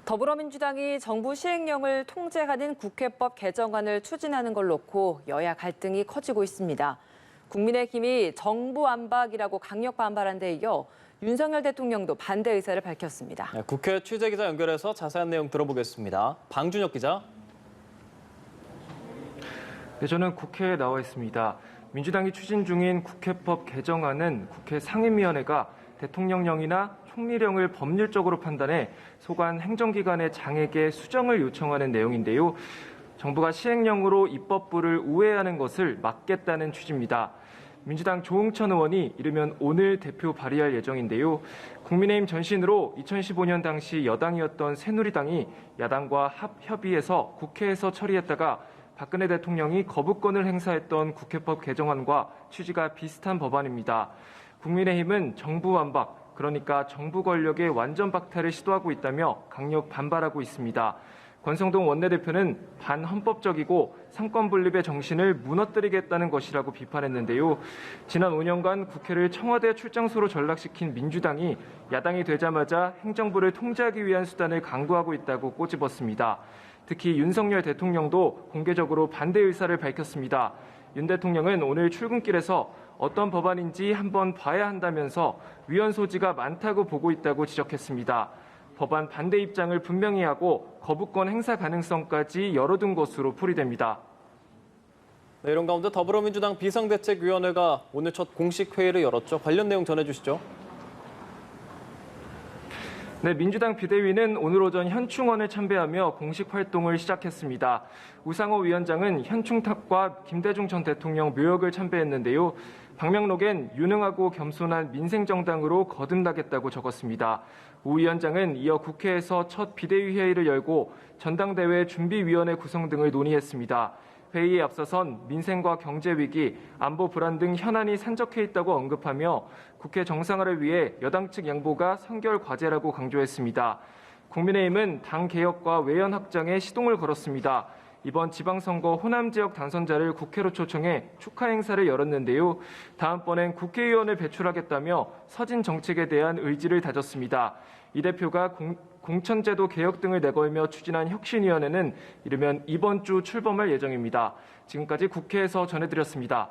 더불어민주당이 정부 시행령을 통제하는 국회법 개정안을 추진하는 걸 놓고 여야 갈등이 커지고 있습니다. 국민의힘이 정부 안박이라고 강력 반발한 데 이어 윤석열 대통령도 반대 의사를 밝혔습니다. 네, 국회 취재기자 연결해서 자세한 내용 들어보겠습니다. 방준혁 기자. 네, 저는 국회에 나와 있습니다. 민주당이 추진 중인 국회법 개정안은 국회 상임위원회가 대통령령이나 총리령을 법률적으로 판단해 소관 행정기관의 장에게 수정을 요청하는 내용인데요. 정부가 시행령으로 입법부를 우회하는 것을 막겠다는 취지입니다. 민주당 조응천 의원이 이르면 오늘 대표 발의할 예정인데요. 국민의힘 전신으로 2015년 당시 여당이었던 새누리당이 야당과 협의해서 국회에서 처리했다가 박근혜 대통령이 거부권을 행사했던 국회법 개정안과 취지가 비슷한 법안입니다. 국민의힘은 정부 안박, 그러니까 정부 권력의 완전 박탈을 시도하고 있다며 강력 반발하고 있습니다. 권성동 원내대표는 반헌법적이고 상권 분립의 정신을 무너뜨리겠다는 것이라고 비판했는데요. 지난 5년간 국회를 청와대 출장소로 전락시킨 민주당이 야당이 되자마자 행정부를 통제하기 위한 수단을 강구하고 있다고 꼬집었습니다. 특히 윤석열 대통령도 공개적으로 반대 의사를 밝혔습니다. 윤 대통령은 오늘 출근길에서 어떤 법안인지 한번 봐야 한다면서 위헌 소지가 많다고 보고 있다고 지적했습니다. 법안 반대 입장을 분명히 하고 거부권 행사 가능성까지 열어둔 것으로 풀이됩니다. 네, 이런 가운데 더불어민주당 비상대책위원회가 오늘 첫 공식 회의를 열었죠. 관련 내용 전해주시죠. 네, 민주당 비대위는 오늘 오전 현충원을 참배하며 공식 활동을 시작했습니다. 우상호 위원장은 현충탑과 김대중 전 대통령 묘역을 참배했는데요. 방명록엔 유능하고 겸손한 민생정당으로 거듭나겠다고 적었습니다. 우 위원장은 이어 국회에서 첫 비대위 회의를 열고 전당대회 준비위원회 구성 등을 논의했습니다. 회의에 앞서선 민생과 경제위기, 안보 불안 등 현안이 산적해 있다고 언급하며 국회 정상화를 위해 여당 측 양보가 선결 과제라고 강조했습니다. 국민의힘은 당 개혁과 외연 확장에 시동을 걸었습니다. 이번 지방선거 호남 지역 당선자를 국회로 초청해 축하 행사를 열었는데요. 다음번엔 국회의원을 배출하겠다며 서진 정책에 대한 의지를 다졌습니다. 이 대표가 공천제도 개혁 등을 내걸며 추진한 혁신위원회는 이르면 이번 주 출범할 예정입니다. 지금까지 국회에서 전해드렸습니다.